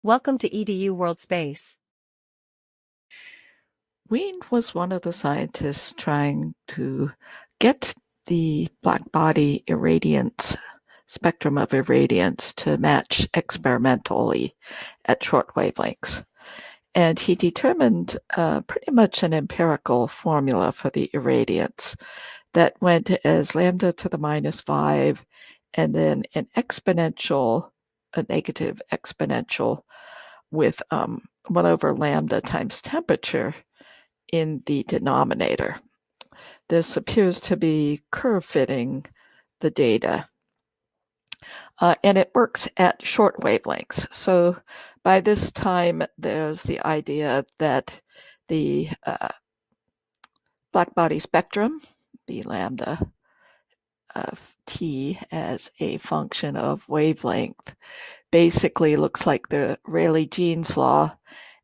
Welcome to EDU World Space. Wien was one of the scientists trying to get the blackbody irradiance spectrum of irradiance to match experimentally at short wavelengths. And he determined pretty much an empirical formula for the irradiance that went as lambda to the minus 5 and then an exponential, a negative exponential with 1 over lambda times temperature in the denominator. This appears to be curve fitting the data. And it works at short wavelengths. So by this time, there's the idea that the blackbody spectrum, B lambda of t as a function of wavelength, basically looks like the Rayleigh-Jeans law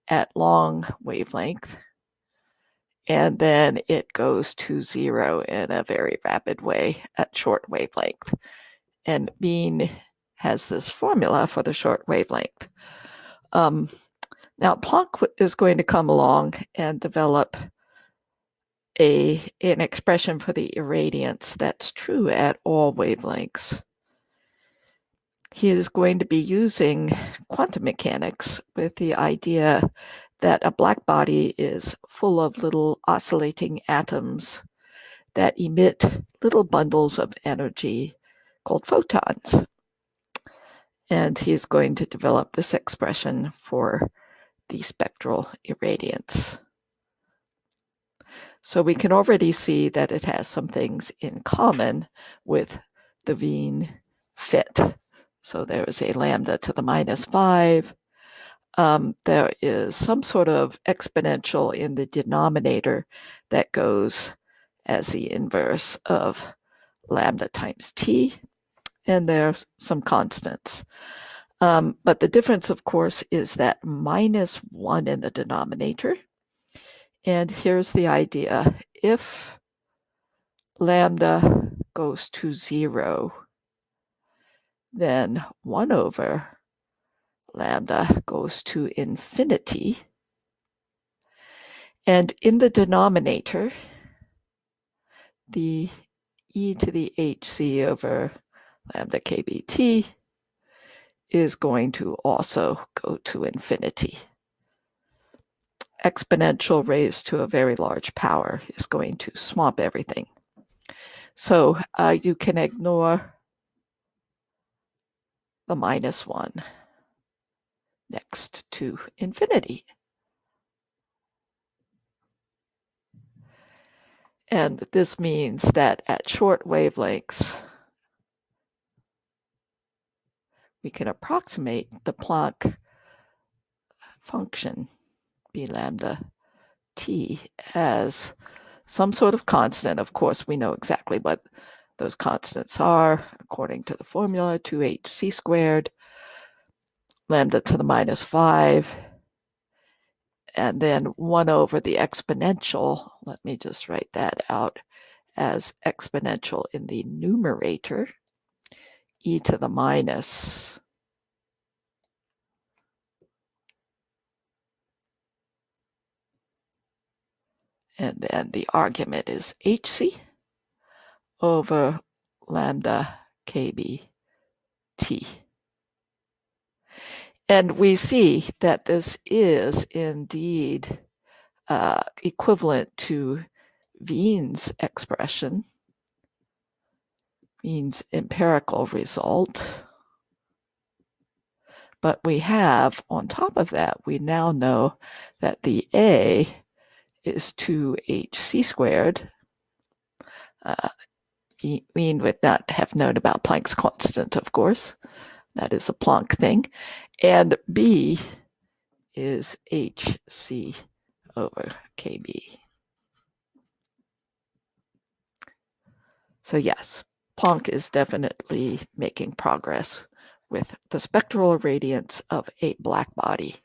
at long wavelength. And then it goes to zero in a very rapid way at short wavelength. And Wien has this formula for the short wavelength. Now, Planck is going to come along and develop an expression for the irradiance that's true at all wavelengths. He is going to be using quantum mechanics with the idea that a black body is full of little oscillating atoms that emit little bundles of energy called photons. And he's going to develop this expression for the spectral irradiance. So we can already see that it has some things in common with the Wien fit. So there is a lambda to the minus 5. There is some sort of exponential in the denominator that goes as the inverse of lambda times t, and there's some constants. But the difference, of course, is that minus 1 in the denominator. And here's the idea. If lambda goes to 0, then 1 over lambda goes to infinity. And in the denominator, the e to the hc over lambda kbt is going to also go to infinity. Exponential raised to a very large power is going to swamp everything. So you can ignore the minus 1 next to infinity. And this means that at short wavelengths, we can approximate the Planck function, b lambda t, as some sort of constant. Of course, we know exactly what those constants are according to the formula, 2hc squared, lambda to the minus 5, and then 1 over the exponential. Let me just write that out as exponential in the numerator, e to the minus and then the argument is hc over lambda kb t. And we see that this is indeed equivalent to Wien's expression, Wien's empirical result. But we have, on top of that, we now know that the A is 2hc squared. Wien would not have known about Planck's constant, of course. That is a Planck thing. And B is hc over kb. So yes, Planck is definitely making progress with the spectral irradiance of a black body.